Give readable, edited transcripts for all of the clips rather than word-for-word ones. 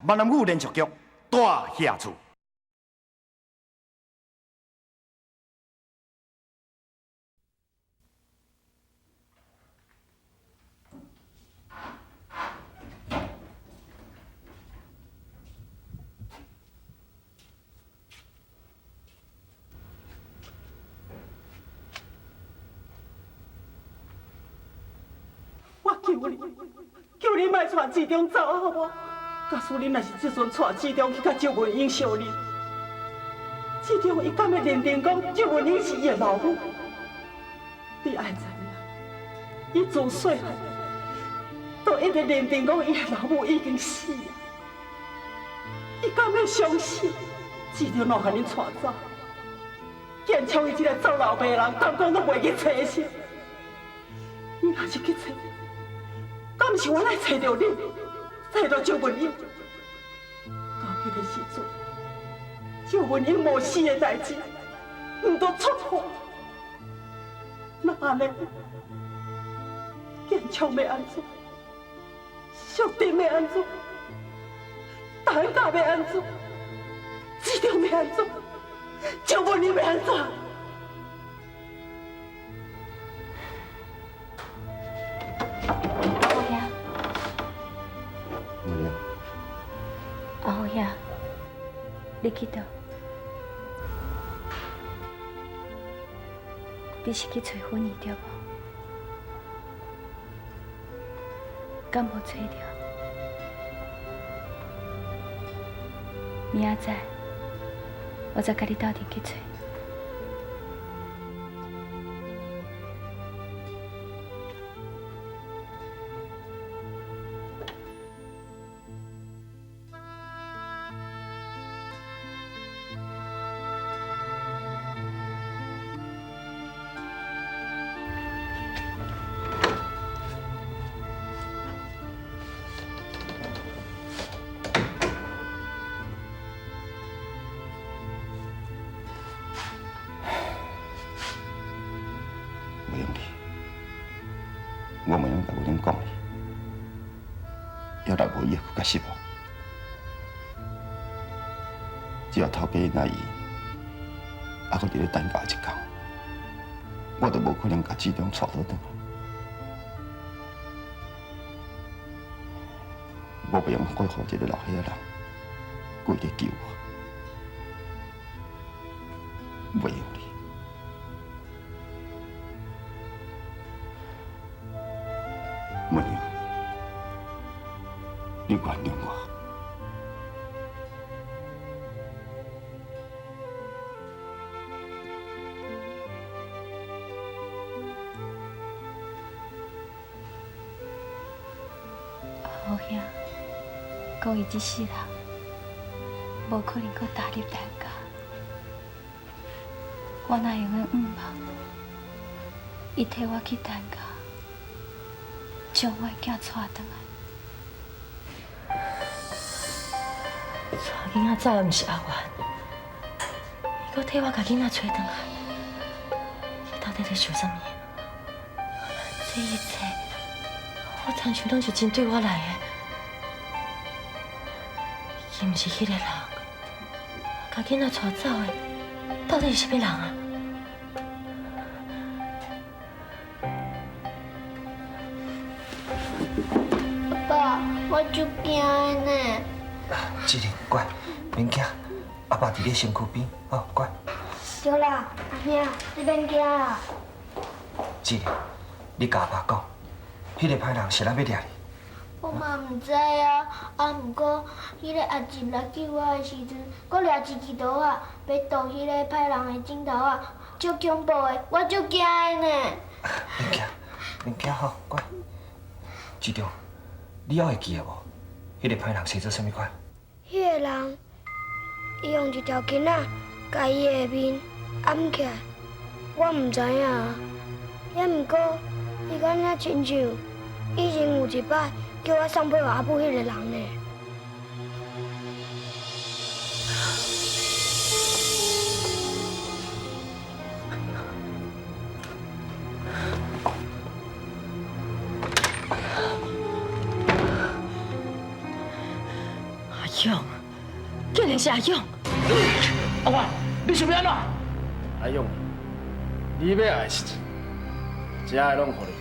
闽南语连续剧《大下厝》。我求你莫带志忠走好无？假使你若是即阵带志忠去甲周文英相认，志忠伊敢会认定讲周文英是伊的老母？你爱知影？伊自细汉都一直认定讲伊的老母已经死啊！伊敢会相信志忠若互恁带走？见像伊这个走老爸的人，敢讲都袂去找死？你若是去找，敢毋是我来找着你，找着周文英？到迄个时阵，周文英无死的代志，毋都出破。那安尼，建昌要安怎？淑珍要安怎？陈家要安怎？志忠要安怎？周文英要安怎？阿好兄，你去倒？你是去找婚仪对无？敢无找着？明仔载，我再甲你斗阵去找。我袂用甲有恁讲哩，要来无伊会更加失望。只要头家因阿姨还阁伫咧等家一天，我就无可能甲志忠带倒转来。我袂用过互一个老岁仔人跪咧求我，袂用哩。文英，你原谅我。好兄，讲伊这世人，无可能搁踏入咱家，我哪用个伊替我去咱家。将我的囝带回来，带囡仔走的不是阿元，伊搁替我把囡仔找回来，伊到底在想什么？这一切，我亲像拢是真对我来的。伊毋是迄个人，把囡仔带走的，到底是什么人啊？我就惊的呢。志玲，乖，免惊，阿爸伫你身躯边，哦，乖。对啦，阿兄，你免惊啊。志玲，你甲阿爸讲，迄个歹人是咱要抓你。我嘛唔知啊，不过迄个阿叔来救我的时阵，搁掠一支刀啊，要剁迄个歹人的指头啊，足恐怖的，我足惊的呢。免惊，免惊吼，乖。志忠。你还会记得无？迄个歹人生做啥物款？迄个人，伊用一条筋仔把伊的面掩起来，我唔知影。也毋过，伊敢若亲像以前有一摆叫我送俾我阿母迄个人呢。勇，竟然是阿勇！阿华，你想要安怎？阿勇，你要爱的事情，一下拢互你。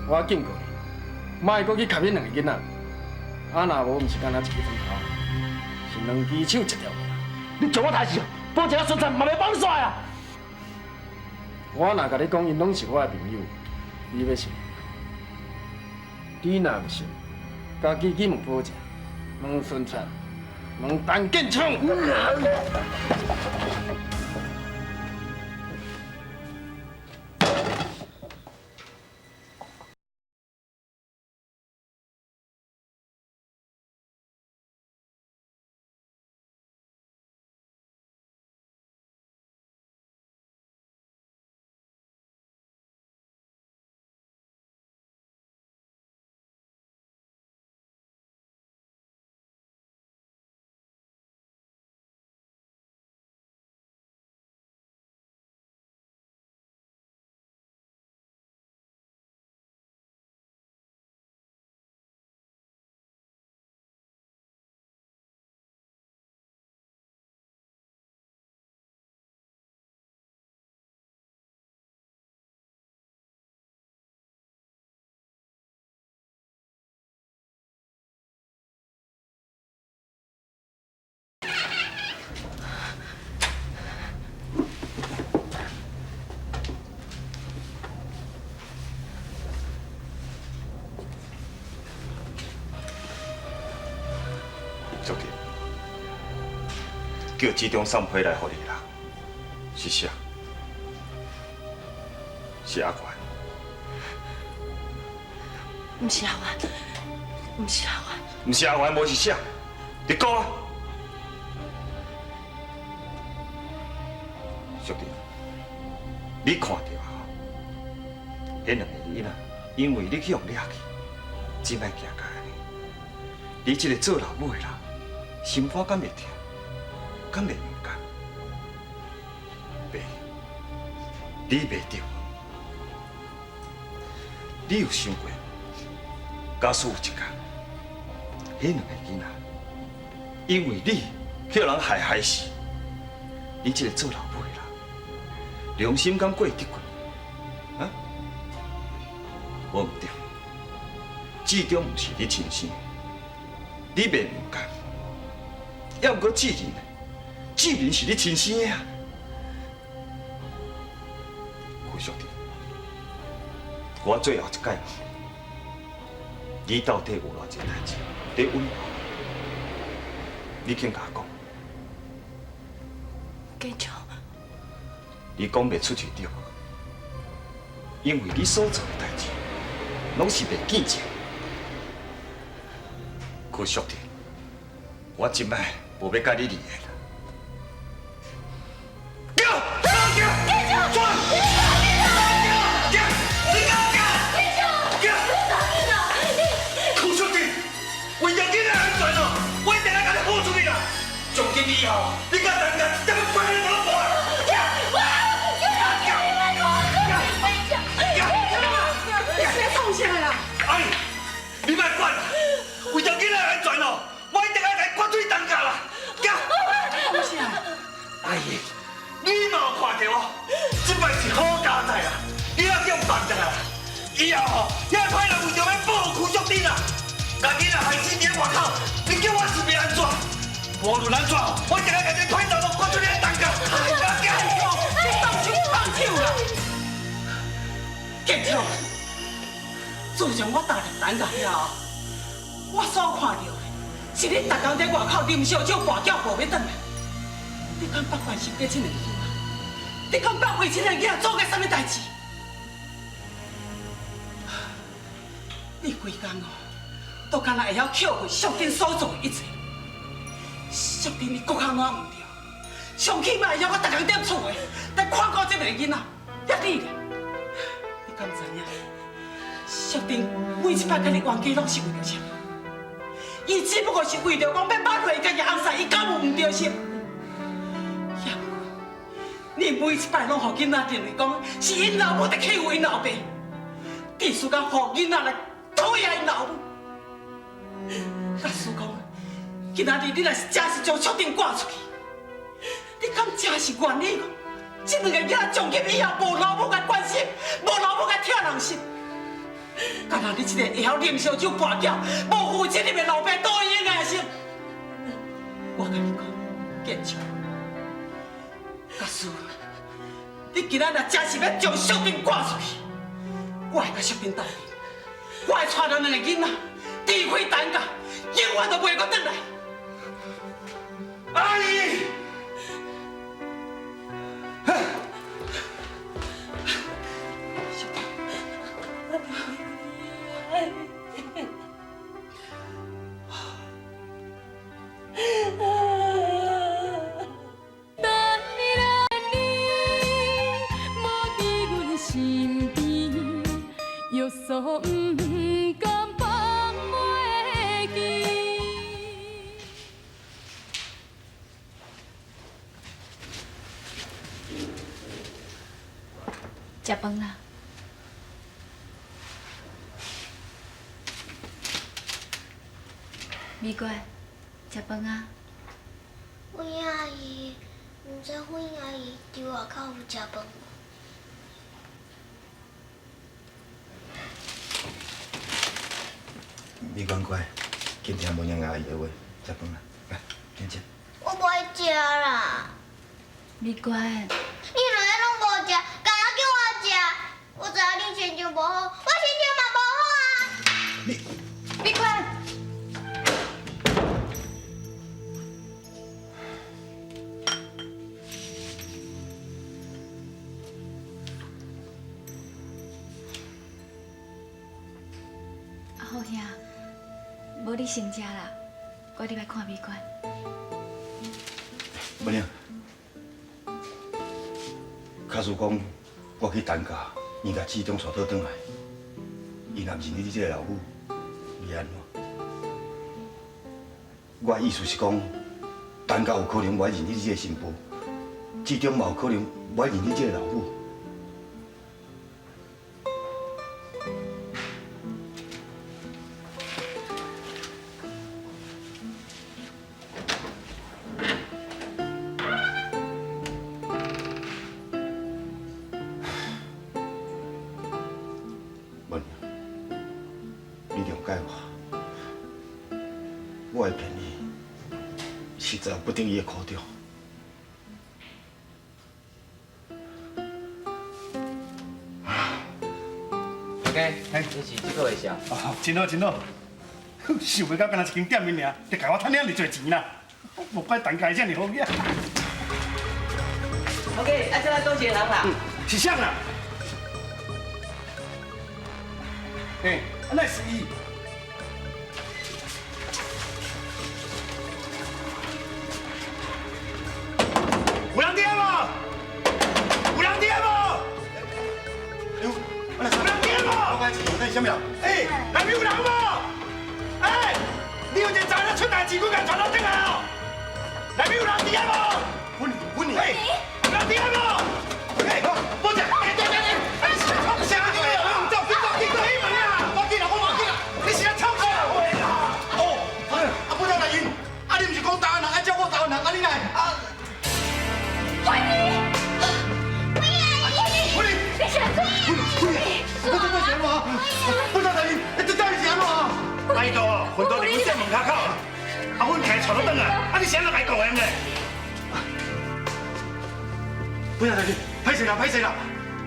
我警告你，莫搁去吸引两个囡仔。啊，若无，毋是干那一支砖头，是两只手一条命。你将我杀死，保证我孙子嘛袂放煞啊！我若甲你讲，因拢是我的朋友，你要信？你若唔信，家己去问保证，问孙灿，问陈建昌。小弟，叫集中送批来给你啦。是谁？是阿关。不是阿元，不是阿元，不是阿元，无是谁？你讲啊！小弟，你看到啊？迄两个囡仔，因为你去用掠去，只摆行开安尼。你这个做老母的人，心肝敢袂疼，敢袂敏感？袂，你袂对。你有想过，假使有一天，迄两个囡仔因为你叫人害死，你这个做老母的人，良心敢过得去？啊？我唔对，至终唔是你亲生。你袂敏感，要毋过志仁是你亲生的啊！胡兄弟，我最后一届问你到底有偌济代志在温饱？你肯甲我讲？建昌，你讲袂出去对，因为你所做的代志，拢是袂见证。胡兄弟，我今摆无要甲你离言。胡兄弟，为着囡仔安全哦，我一定要甲你付出去啦！从今以后，你甲人家怎么关你老婆啊？阿姨，你莫管啦！为着囡仔安全哦，我一定要来关水当家啦！阿姨，你嘛有看到哦，这摆是好家在啦，你要叫办得啦！以后哦，遐歹人为着要保护兄弟啦，甲囡仔害死伫外口，你叫我是要安怎？无论安怎，我一定要甲你推倒到关水里当家！你放手放手啦！建昌，自从我踏入等家了后，我所看到的是你逐工在外口啉烧酒、跋筊，无要转来。你敢捌关心过这两个囡仔？你敢捌为这两个囡仔做过什么代志？你规工哦，都干那会晓扣回淑珍所做的一切。淑珍你国行哪唔对？上起码会晓我逐工踮厝的来看顾这两个囡仔，遐你咧？你敢知影？淑珍每一摆甲你冤家拢是为着啥？伊只不过是为着讲要挽回家己翁婿，伊敢有唔对心？也不过，你每一摆拢互囡仔认为讲是因老母在欺负因老爸，意思讲互囡仔来讨厌因老母。假使讲今仔日你若是真是将确定挂出去，你敢真是愿意讲，这两个囡仔从今以后无老母甲关心，无老母甲疼人心？敢若你这个会晓啉烧酒跋筊、无负责任的老爸都应该是？我甲你讲，建秋，假使你今仔若真是要将小丁挂出去，我会甲小丁斗阵，我会带咱两个囡仔离开陈家，永远都袂阁转来。阿姨，约束不敢放袂记。食饭啦。美乖，食饭啊。阮阿姨，毋知阮阿姨伫外口有食饭无？你乖乖，今天无听阿姨的话，食饭啦，来，先吃。我不爱食啦。美乖，你两个拢无食，干那叫我食？我知影你心情无好，我心情嘛无好啊。美乖。好兄，无你先食啦，我入来看美观。不灵，假使讲我去陈家，伊甲志忠带倒转来，伊若认你这个老母，你安怎？我的意思是讲，陈家有可能不爱认你这个新妇，志忠嘛有可能不爱认你这个老母。你了解我会骗你，实在有不得已的苦衷。大家，你是这个的啥？哦，真好真好，想袂到敢若一间店面尔，就甲我赚遐尔多钱啦，无怪陈家遮尔好嘢。OK，啊，这来多谢老板。是谁啊？哎，那是伊。有人伫无？有人伫无？有人伫无？我讲是那什么？哎，内面有人无？哎，你有一早咧出代志，我甲传到转来哦。内面有人伫无？阮哎，有人伫无？哎，保证。拜托哦，混到你店门口啊！啊，阮徛带到转来，啊，你啥人来讲的呢？不要来去，歹势啦，歹势啦！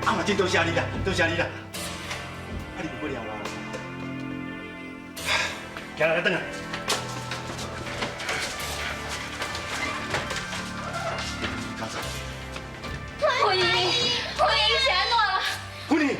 啊嘛，真多谢你啦，多谢你啦！啊，你不了啦，行来，转来。婚姻是安怎啦？婚姻。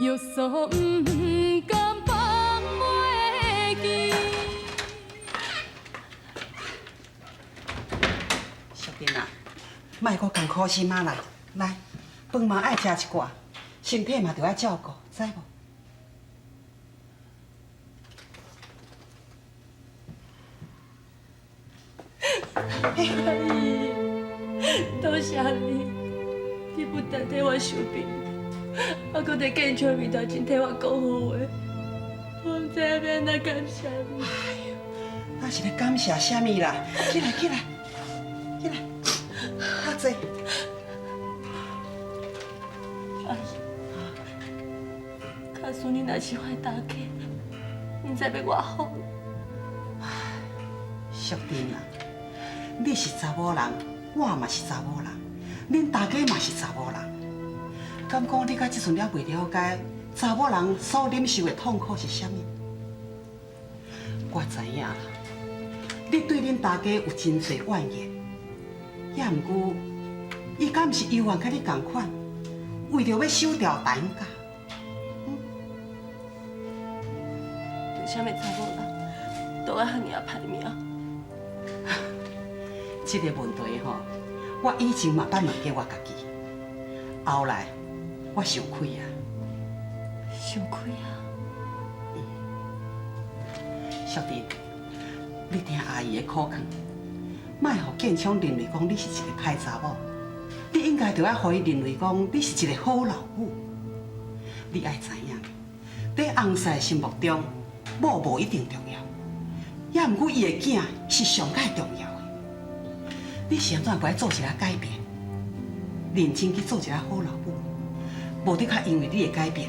约束不敢放袂记。小丁啊，莫阁共苦心啊啦！来，饭嘛爱食一寡，身体嘛着爱照顾，知无？阿姨，多谢你，你不但替我受病，还搁在健昌面头前替我讲好话，我唔知要安怎感谢你。那是咧感谢啥物啦？起来，起来，起来，较济。阿姨，假使你若是怀大家，唔知要偌好。淑珍啊，你是查某人，我嘛是查某人，恁大家嘛是查某人。敢讲你到即阵了袂了解查某人所忍受的痛苦是啥物？我知影啦，你对恁大家有真侪怨言，也毋过，伊敢毋是犹原甲你同款，为着要收掉大家。为啥物查某人都爱遐尔歹命？这个问题吼，我以前嘛捌问过我家己，后来我想开啊。想开啊！小弟，你听阿姨的苦劝，莫互建昌认为讲你是一个歹查某，你应该着要互伊认为讲你是一个好老母。你爱知影，在翁婿心目中，某无一定重要，也毋过伊的囝是上界重要的。你是安怎不爱做一下改变，认真去做一下好老母，无得较因为你的改变，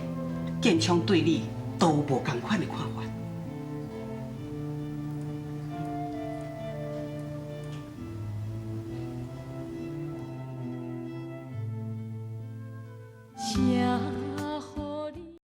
建昌对你都无同款的看法。谁